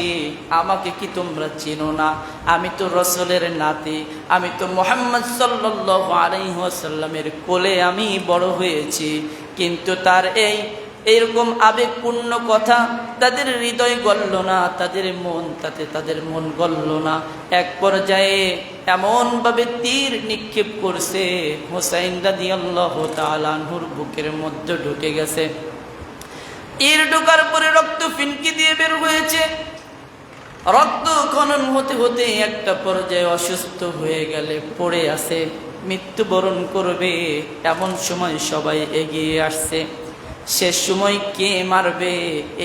আমাকে কি তোমরা চিনো না? আমি তো রসুলের নাতি, আমি তো মুহাম্মদ সাল্লাল্লাহু আলাইহি ওয়াসাল্লামের কোলে আমি বড় হয়েছি। কিন্তু তার এইরকম আবেগপূর্ণ কথা তাদের হৃদয় গলল না, তাদের মন গলল না। এক পর্যায়ে এমনভাবে তীর নিক্ষেপ করছে, হোসাইন রাদিয়াল্লাহু তাআলা আনহুর বুকের মধ্যে ঢুকে গেছে। তীর ঢোকার পরে রক্ত ফিনকি দিয়ে বের হয়েছে। রক্ত খনন হতে হতে একটা পর্যায়ে অসুস্থ হয়ে গেলে পড়ে আছে, মৃত্যুবরণ করবে। এমন সময় সবাই এগিয়ে আসছে। শেষ সময় কে মারবে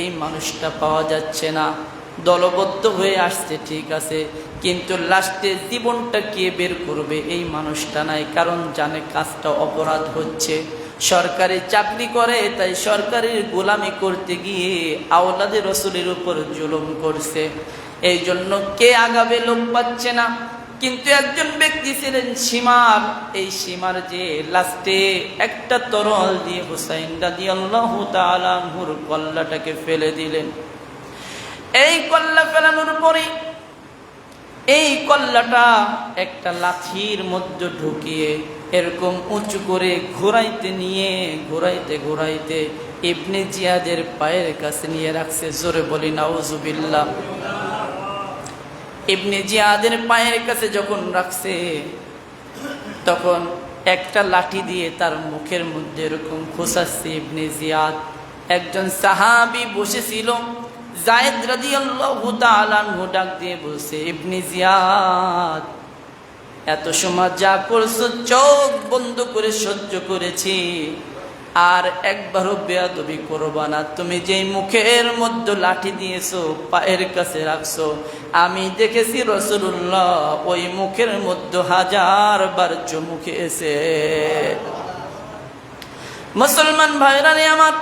এই মানুষটা পাওয়া যাচ্ছে না। দলবদ্ধ হয়ে আসছে ঠিক আছে, কিন্তু লাস্টে জীবনটা কে বের করবে এই মানুষটা নাই। কারণ জানে কাজটা অপরাধ হচ্ছে, সরকারি চাকরি করে, তাই সরকারের গোলামি করতে গিয়ে আওলাদে রসুলের উপর জুলুম করছে। এই জন্য কে আগাবে লোক পাচ্ছে না। কিন্তু একজন ব্যক্তি ছিলেন সীমার, এই সীমার যে লাস্টে একটা তরোয়াল দিয়ে হুসাইন রাদিয়াল্লাহু তাআলা আনহুর কল্লাটাকে ফেলে দিলেন। এই কল্লা ফেলানোর পরে এই কল্লাটা একটা লাঠির মধ্যে ঢুকিয়ে এরকম উঁচু করে ঘোরাইতে ইবনে জিয়াদের পায়ের কাছে নিয়ে রাখছে। জোরে বলি নাউজুবিল্লাহ। ইবনে জিয়াদের পায়ের কাছে যখন রাখছে, তখন একটা লাঠি দিয়ে তার মুখের মধ্যে এরকম খোঁচাচ্ছে ইবনে জিয়াদ। একজন সাহাবী বসেছিল, যায়েদ রাদিয়াল্লাহু তাআলা আনহু ডাক দিয়ে বলছে, ইবনে জিয়াদ, এত সময় যা করছো চোখ বন্ধ করে সহ্য করেছি, আর একবারও বেয়াদবি করবা না। তুমি যেই মুখের মধ্যে লাঠি দিয়েছো, পায়ের কাছে রাখছো, আমি দেখেছি রাসূলুল্লাহ ওই মুখের মধ্যে 1000 বার চুমু খেয়েছে। মুসলমান ভাইরা রে আমার,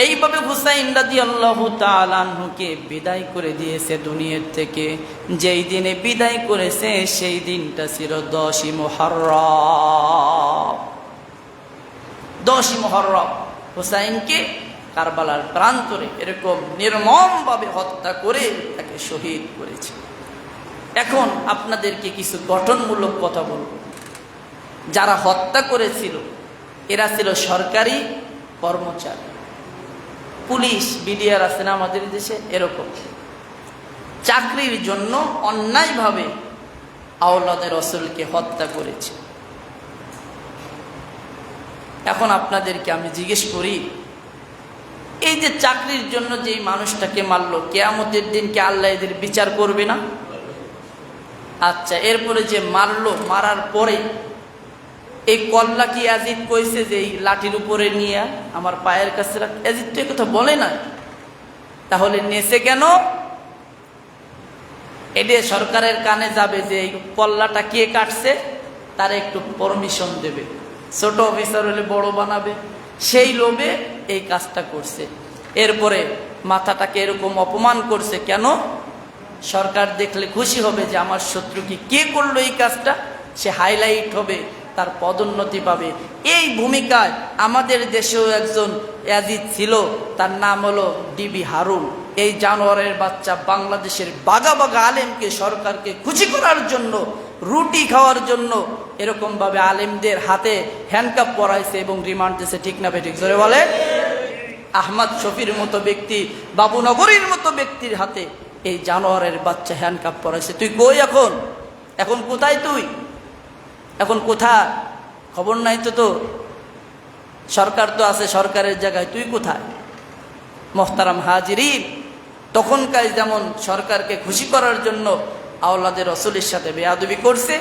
এইভাবে হুসাইন রাদিয়াল্লাহু তাআলা আনহুকে বিদায় করে দিয়েছে দুনিয়ার থেকে। যেই দিনে বিদায় করেছে সেই দিনটা ছিল 10ই মুহররম। 10ই মুহররম হুসাইনকে কারবালার প্রান্তরে এরকম নির্মমভাবে হত্যা করে তাকে শহীদ করেছে। এখন আপনাদেরকে কিছু গঠনমূলক কথা বলব। যারা হত্যা করেছিল এরা ছিল সরকারি কর্মচারী, পুলিশ, বিডিআর আছে না আমাদের দেশে, এরকম চাকরির জন্য অন্যায়ভাবে আওলাদে রসুলকে হত্যা করেছে। এখন আপনাদেরকে আমি জিজ্ঞেস করি, এই যে চাকরির জন্য যেই মানুষটাকে মারলো, কিয়ামতের দিন কি আল্লাহ এদের বিচার করবে না? আচ্ছা, এরপরে যে মারলো, মারার পরে এই কল্লা কি ইয়াজিদ কইছে যে এই লাঠির উপরে নিয়ে আমার পায়ের কাছে রাখ? ইয়াজিদ তো কথা বলে না। তাহলে নেছে কেন? এটা সরকারের কানে যাবে যে এই কল্লাটা কে কাটছে, তার একটু পারমিশন দেবে, ছোট অফিসার হলে বড় বানাবে, সেই লোভে এই কাজটা করছে। এরপরে মাথাটাকে এরকম অপমান করছে কেন? সরকার দেখলে খুশি হবে যে আমার শত্রুকে কে করলো এই কাজটা, সে হাইলাইট হবে, তার পদোন্নতি পাবে। এই ভূমিকায় আমাদের দেশেও একজন ইয়াজিদ ছিল, তার নাম হলো ডিবি হারুন। এই জানোয়ারের বাচ্চা বাংলাদেশের বাগা বাগা আলেমকে সরকারকে খুশি করার জন্য, রুটি খাওয়ার জন্য এরকমভাবে আলেমদের হাতে হ্যান্ডকাপ পরাইছে এবং রিমান্ড দিয়েছে। ঠিক না বেঠিক? জোরে বলে। আহমদ শফির মতো ব্যক্তি, বাবুনগরীর মতো ব্যক্তির হাতে এই জানোয়ারের বাচ্চা হ্যান্ডকাপ পরাইছে। তুই কই এখন? এখন কোথায় তুই? এখন কোথায়? খবর নাই তো। তো সরকার তো আছে সরকারের জায়গায়, তুই কোথায়? মোহতারাম হাজিরিন, তখনকার যেমন সরকারকে খুশি করার জন্য আওলাদে রসুলের সাথে বেয়াদবি করছে,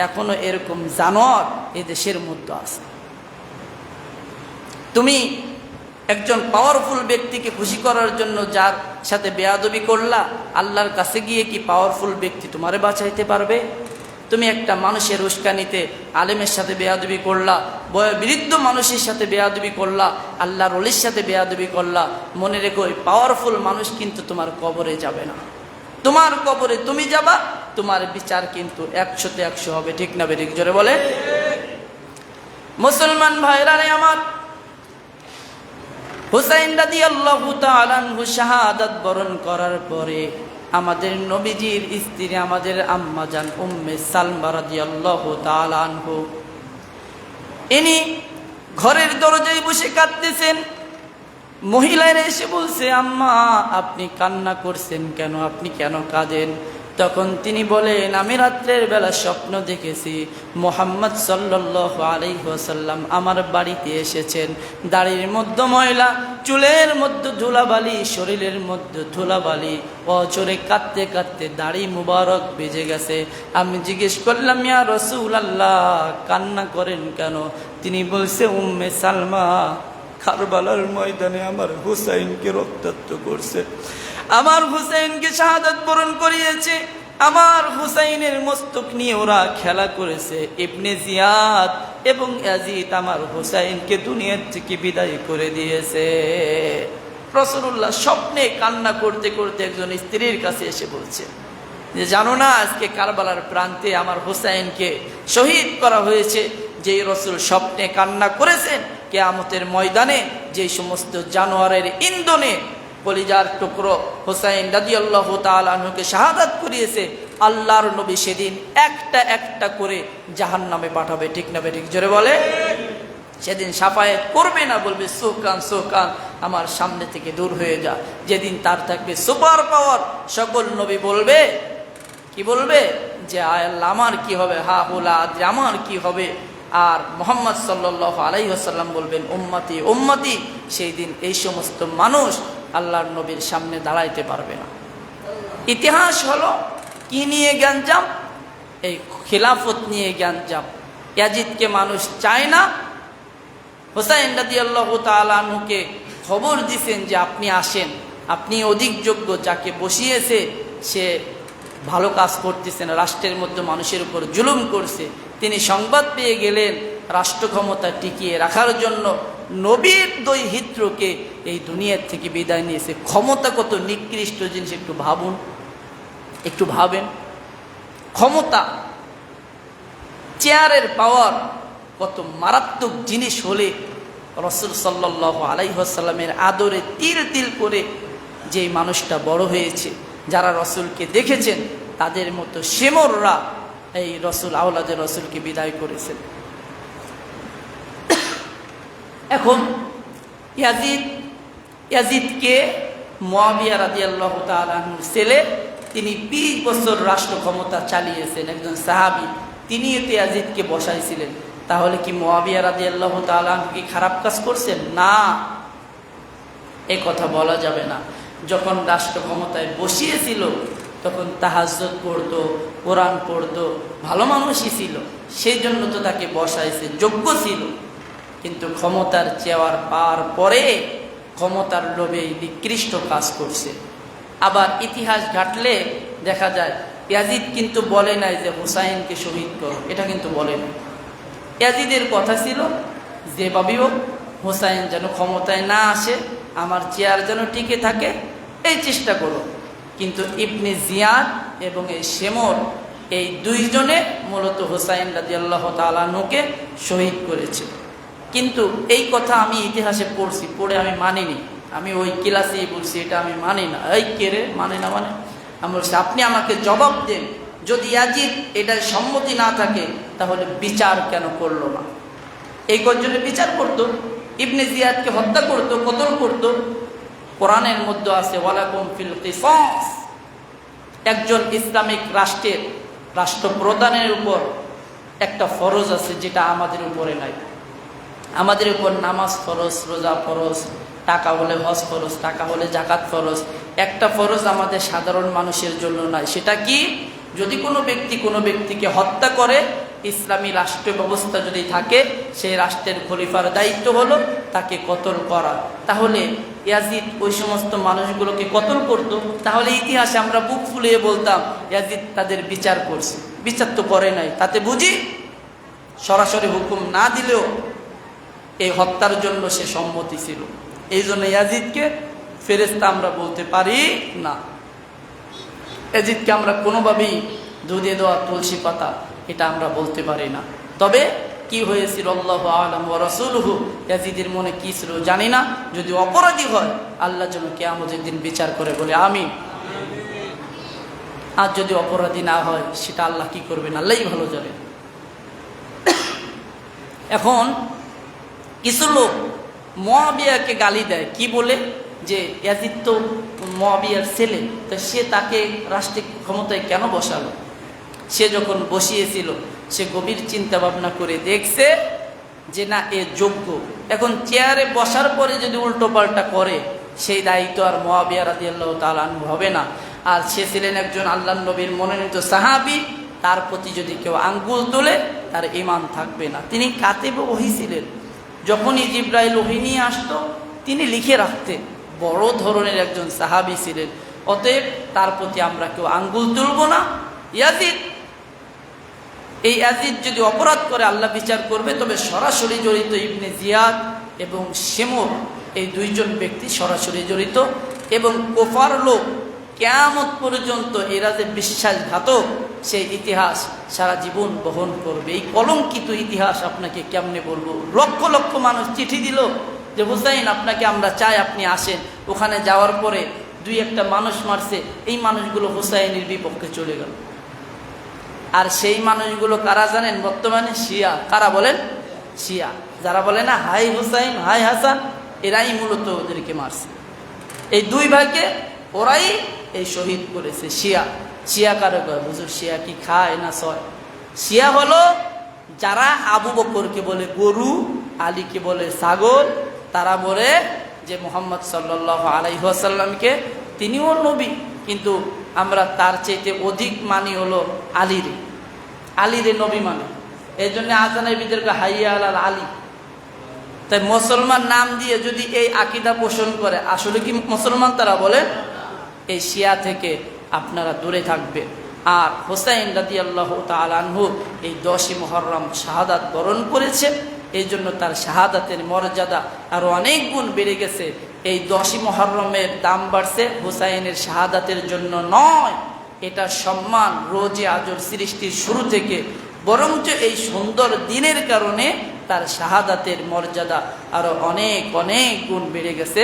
এখনো এরকম জানোয়ার এই দেশের মধ্যে আছে। তুমি একজন পাওয়ারফুল ব্যক্তিকে খুশি করার জন্য যার সাথে বেয়াদবি করলা, আল্লাহর কাছে গিয়ে কি পাওয়ারফুল ব্যক্তি তোমারে বাঁচাইতে পারবে? তুমি একটা মানুষের উস্কানিতে আলেমের সাথে বেয়াদবি করলা, বয়োবৃদ্ধ মানুষের সাথে বেয়াদবি করলা, আল্লাহর ওলির সাথে বেয়াদবি করলা, মনে রেখো ওই পাওয়ারফুল মানুষ কিন্তু তোমার কবরে যাবে না। তোমার কবরে তুমি যাবা, তোমার বিচার কিন্তু 100-তে 100 হবে। ঠিক না বেঠিক? জোরে বলে। মুসলমান ভাইরা রে আমার, হুসাইন রাদিয়াল্লাহু তাআলা আনহু শাহাদাত বরণ করার পরে আমাদের নবীজির স্ত্রী, আমাদের আম্মা জান উম্মে সালমা রাদিয়াল্লাহু তাআলা আনহু, ইনি ঘরের দরজায় বসে কাঁদতেছেন। মহিলারা এসে বলছে, আম্মা আপনি কান্না করছেন কেন? আপনি কেন কাঁদেন? তখন তিনি বলেন, আমি রাত্রের বেলা স্বপ্ন দেখেছি মুহাম্মদ সাল্লাল্লাহু আলাইহি ওয়াসাল্লাম আমার বাড়িতে এসেছেন। দাড়ির মধ্যে ময়লা, চুলের মধ্যে ধুলাবালি, শরীরের মধ্যে ধুলাবালি, অজরে কাঁদতে কাঁদতে দাড়ি মুবারক ভিজে গেছে। আমি জিজ্ঞেস করলাম, ইয়া রাসূলুল্লাহ কান্না করেন কেন? তিনি বলছে, উম্মে সালমা কারবালার ময়দানে আমার হুসাইনকে রক্তাক্ত করছে, আমার হুসাইনকে শাহাদাত বরণ করিয়েছে, আমার হুসাইনের মস্তক নিয়ে ওরা খেলা করেছে। ইবনে জিয়াদ এবং ইয়াজিদ আমার হুসাইনকে দুনিয়ার থেকে বিদায় করে দিয়েছে। রাসূলুল্লাহ স্বপ্নে কান্না করতে করতে একজন স্ত্রীর কাছে এসে বলছে যে, জানো না আজকে কারবালার প্রান্তে আমার হুসাইনকে শহীদ করা হয়েছে। যেই রাসূল স্বপ্নে কান্না করেছেন, কিয়ামতের ময়দানে যে সমস্ত জানোয়ারের ইন্ধনে কলিজার টুকরো হুসাইন রাদিয়াল্লাহু তাআলা আনহুকে শাহাদাত করিয়েছে, আল্লাহর নবী সেদিন একটা একটা করে জাহান্নামে পাঠাবে। ঠিক না বেঠিক? জোরে বলে। সেদিন সাফায়েত করবে না, বলবে সোকান সোকান আমার সামনে থেকে দূর হয়ে যা। যেদিন তার থাকবে সুপার পাওয়ার, সকল নবী বলবে, কি বলবে? যে আল্লাহ আমার কি হবে, হা হুলা আদ্রি আমার কি হবে। আর মুহাম্মদ সাল্লাল্লাহু আলাইহি ওয়াসাল্লাম বলবেন, উম্মতি উম্মতি। সেই দিন এই সমস্ত মানুষ আল্লাহর নবীর সামনে দাঁড়াইতে পারবে না। ইতিহাস হলো কি নিয়ে জ্ঞানজাম? এই খিলাফত নিয়ে জ্ঞানজাম। ইয়াজিদকে মানুষ চায় না। হুসাইন রাদিয়াল্লাহু তাআলা আনহুকে খবর দিয়েছেন যে আপনি আসেন, আপনি অধিক যোগ্য, যাকে বসিয়েছে সে ভালো কাজ করতেছে না, রাষ্ট্রের মধ্যে মানুষের উপর জুলুম করছে। তিনি সংবাদ পেয়ে গেলেন, রাষ্ট্র ক্ষমতা টিকিয়ে রাখার জন্য নবীর দৈহিত্রকে এই দুনিয়ার থেকে বিদায় নিয়েছে। ক্ষমতা কত নিকৃষ্ট জিনিস একটু ভাবুন, একটু ভাবেন। ক্ষমতা, চেয়ারের পাওয়ার কত মারাত্মক জিনিস হলে রাসূল সাল্লাল্লাহু আলাইহি ওয়াসাল্লামের আদরে তিল তিল করে যেই মানুষটা বড় হয়েছে, যারা রাসূলকে দেখেছেন তাদের মতো শিমররা এই রাসূল আওলাদে রাসূলকে বিদায় করেছেন। এখন ইয়াজিদকে মুআবিয়া রাদিয়াল্লাহু তাআলা আনহুর ছেলে তিনি 20 বছর রাষ্ট্র ক্ষমতা চালিয়েছেন, একজন সাহাবী, তিনি এতে ইয়াজিদকে বসাইছিলেন। তাহলে কি মুয়াবিয়া রাদিয়াল্লাহু তাআলা কি খারাপ কাজ করছেন? না, এই কথা বলা যাবে না। যখন রাষ্ট্র ক্ষমতায় বসিয়েছিল তখন তাহাজ্জুদ পড়তো, কোরআন পড়তো, ভালো মানুষই ছিল, সেই জন্য তো তাকে বসাইছে, যোগ্য ছিল। কিন্তু ক্ষমতার চেয়ার পাওয়ার পরে ক্ষমতার লোভে নিকৃষ্ট কাজ করছে। আবার ইতিহাস ঘাটলে দেখা যায় ইয়াজিদ কিন্তু বলে নাই যে হুসাইনকে শহীদ করো, এটা কিন্তু বলে নাই। ইয়াজিদের কথা ছিল যেভাবেই হোক হুসাইন যেন ক্ষমতায় না আসে, আমার চেয়ার যেন টিকে থাকে, এই চেষ্টা করো। কিন্তু ইবনে জিয়াদ এবং এই শেমর, এই দুইজনে মূলত হুসাইন রাদিয়াল্লাহু তাআলা আনহুকে শহীদ করেছে। কিন্তু এই কথা আমি ইতিহাসে পড়ছি, পড়ে আমি মানিনি। আমি ওই ক্লাসেই বলছি এটা আমি মানি না। এই কে রে মানে না? মানে আমি বলছি আপনি আমাকে জবাব দেন, যদি ইয়াজিদ এটার সম্মতি না থাকে তাহলে বিচার কেন করলো না? এই কয়েকজনের বিচার করতো, ইবনে জিয়াদকে হত্যা করতো, কতল করতো। কোরআনের মধ্যে আছে ওয়ালাকুম ফিল কিসাস, একজন ইসলামিক রাষ্ট্রের রাষ্ট্রপ্রধানের উপর একটা ফরজ আছে যেটা আমাদের উপরে নাই। আমাদের উপর নামাজ ফরজ, রোজা ফরজ, টাকা হলে হজ ফরজ, টাকা হলে জাকাত ফরজ। একটা ফরজ আমাদের সাধারণ মানুষের জন্য নাই, সেটা কি? যদি কোনো ব্যক্তি কোনো ব্যক্তিকে হত্যা করে, ইসলামী রাষ্ট্র ব্যবস্থা যদি থাকে, সেই রাষ্ট্রের খলিফার দায়িত্ব হলো তাকে কতল করা। তাহলে ইয়াজিদ ওই সমস্ত মানুষগুলোকে কতল করত। তাহলে ইতিহাসে আমরা বুক ফুলিয়ে বলতাম ইয়াজিদ তাদের বিচার করছে। বিচার তো করে নাই। তাতে বুঝি সরাসরি হুকুম না দিলেও এই হত্যার জন্য সে সম্মতি ছিল। এই জন্য ইয়াজিদকে ফেরেশতা আমরা বলতে পারি না। ইয়াজিদকে আমরা কোনোভাবেই দুধে দেওয়া তুলসী পাতা এটা আমরা বলতে পারি না। তবে কি হয়েছিল আল্লাহু আ'লাম ওয়া রাসূলুহু, ইয়াজিদের মনে কি ছিল জানি না। যদি অপরাধী হয় আল্লাহ যেন কিয়ামতের দিন বিচার করে, বলে আমিন। আর যদি অপরাধী না হয় সেটা আল্লাহ কি করবেন আল্লাহই ভালো জানেন। এখন কিছু লোক মুয়াবিয়াকে গালি দেয়, কি বলে? যে ইয়াজিদ তো মুয়াবিয়ার ছেলে, তো সে তাকে রাষ্ট্রিক ক্ষমতায় কেন বসালো? সে যখন বসিয়েছিল সে গভীর চিন্তা ভাবনা করে দেখছে যে না, এ যোগ্য। এখন চেয়ারে বসার পরে যদি উল্টো পাল্টা করে, সেই দায়িত্ব আর মুয়াবিয়া রাদিয়াল্লাহু তাআলা আনহু হবে না। আর সে ছিলেন একজন আল্লাহর নবীর মনোনীত সাহাবী, তার প্রতি যদি কেউ আঙ্গুল তোলে তার ঈমান থাকবে না। তিনি কাতিবে ওহী ছিলেন, যখনই জিবরাইল ওহী নিয়ে আসতো তিনি লিখে রাখতেন। বড় ধরনের একজন সাহাবী ছিলেন, অতএব তার প্রতি আমরা কেউ আঙ্গুল তুলব না। ইয়াজিদ, এই ইয়াজিদ যদি অপরাধ করে আল্লাহ বিচার করবে, তবে সরাসরি জড়িত ইবনে জিয়াদ এবং শেমর, এই দুইজন ব্যক্তি সরাসরি জড়িত। এবং কুফার লোক কিয়ামত পর্যন্ত এরা যে বিশ্বাসঘাতক, সেই ইতিহাস সারা জীবন বহন করবে। এই কলঙ্কিত ইতিহাস আপনাকে কেমনে বলবো? লক্ষ লক্ষ মানুষ চিঠি দিল যে হুসাইন আপনাকে আমরা চাই, আপনি আসেন। ওখানে যাওয়ার পরে দুই একটা মানুষ মারছে, এই মানুষগুলো হুসাইনের বিপক্ষে চলে গেল। আর সেই মানুষগুলো কারা জানেন? বর্তমানে শিয়া। কারা বলেন? শিয়া। যারা বলে না হাই হুসাইন হাই হাসান, এরাই মূলত ওদেরকে মারছে। এই দুই ভাইকে ওরাই এই শহীদ করেছে। শিয়া। শিয়া কারো কয়? হুজুর শিয়া কি খায় না ছয়? শিয়া হলো যারা আবু বকরকে বলে গরু, আলীকে বলে ছাগল, তারা বলে যে মুহাম্মদ সাল্লাল্লাহু আলাইহি ওয়াসাল্লামকে তিনিও নবী, কিন্তু আমরা তার চাইতে অধিক মানি হলো আলীরে। আলীরে নবী মানে, এই জন্য আজানের বিদেরকে হাইয়া আলাল আলী। তাই মুসলমান নাম দিয়ে যদি এই আকীদা পোষণ করে, আসলে কি মুসলমান তারা? বলে এই শিয়া থেকে আপনারা দূরে থাকবেন। আর হুসাইন রাদিয়াল্লাহু তাআলা আনহু এই 10ই মুহররম শাহাদাত বরণ করেছে, এই জন্য তার শাহাদাতের মর্যাদা আরো অনেক গুণ বেড়ে গেছে। এই 10ই মুহররমের দাম বাড়ছে হুসাইনের শাহাদাতের জন্য নয়, এটা সম্মান রোজে আজর সৃষ্টির শুরু থেকে, বরঞ্চ এই সুন্দর দিনের কারণে তার শাহাদাতের মর্যাদা আরো অনেক অনেক গুণ বেড়ে গেছে।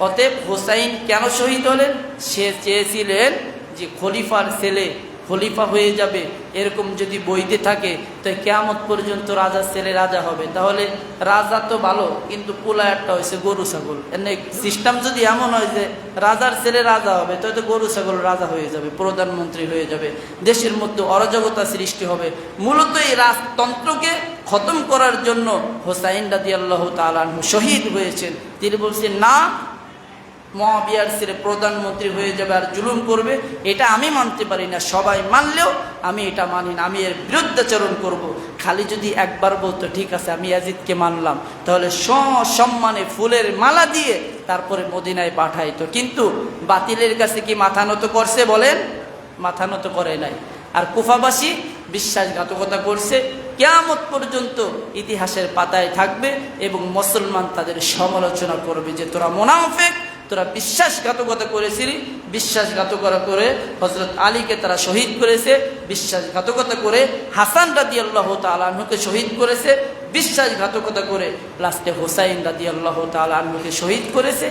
অতএব হুসাইন কেন শহীদ হলেন? সে চেয়েছিলেন যে খলিফার ছেলে খলিফা হয়ে যাবে, এরকম যদি বইতে থাকে তো কিয়ামত পর্যন্ত রাজার ছেলে রাজা হবে। তাহলে রাজা তো ভালো, কিন্তু পোলায়ারটা হয়েছে গরু ছাগল। এনে সিস্টেম যদি এমন হয় যে রাজার ছেলে রাজা হবে, তাহলে গরু ছাগল রাজা হয়ে যাবে, প্রধানমন্ত্রী হয়ে যাবে, দেশের মধ্যে অরাজকতা সৃষ্টি হবে। মূলত এই রাজতন্ত্রকে খতম করার জন্য হোসাইন রাদিয়াল্লাহু তাআলা আনহু শহীদ হয়েছেন। তিনি বলছেন না, মুআবিয়ার ছেলে প্রধানমন্ত্রী হয়ে যাবে আর জুলুম করবে, এটা আমি মানতে পারি না। সবাই মানলেও আমি এটা মানি না, আমি এর বিরুদ্ধাচরণ করব। খালি যদি একবার বলতো ঠিক আছে আমি ইয়াজিদকে মানলাম, তাহলে সসম্মানে ফুলের মালা দিয়ে তারপরে মদিনায় পাঠাইতো। কিন্তু বাতিলের কাছে কি মাথা নত করছে বলেন? মাথা নত করে নাই। আর কুফাবাসী বিশ্বাসঘাতকতা করছে, কিয়ামত পর্যন্ত ইতিহাসের পাতায় থাকবে এবং মুসলমান তাদের সমালোচনা করবে যে তোরা মুনাফিক, তোরা বিশ্বাসঘাতকতা করেছিলি। বিশ্বাসঘাতকতা করে হযরত আলীকে তারা শহীদ করেছে, বিশ্বাসঘাতকতা করে হাসান রাদিয়াল্লাহু তাআলা আনহুকে শহীদ করেছে, বিশ্বাসঘাতকতা করে লাস্টে হোসাইন রাদিয়াল্লাহু তাআলা আনহুকে শহীদ করেছে।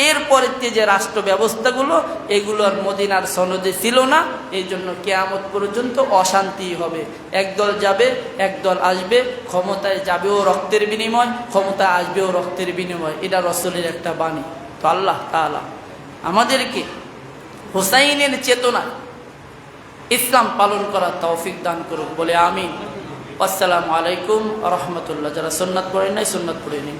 এরপরের যে রাষ্ট্র ব্যবস্থাগুলো, এগুলো আর মদিনার সনদে ছিল না। এই জন্য কিয়ামত পর্যন্ত অশান্তি হবে। একদল যাবে, একদল আসবে, ক্ষমতায় যাবেও রক্তের বিনিময়, ক্ষমতা আসবেও রক্তের বিনিময়। এটা রাসূলের একটা বাণী। তো আল্লাহ তাআলা আমাদেরকে হোসাইনের চেতনা ইসলাম পালন করার তৌফিক দান করুক বলে আমিন। আসসালামু আলাইকুম ওয়া রাহমাতুল্লাহ। যারা সুন্নাত পড়েন নাই সুন্নাত পড়ে নিন।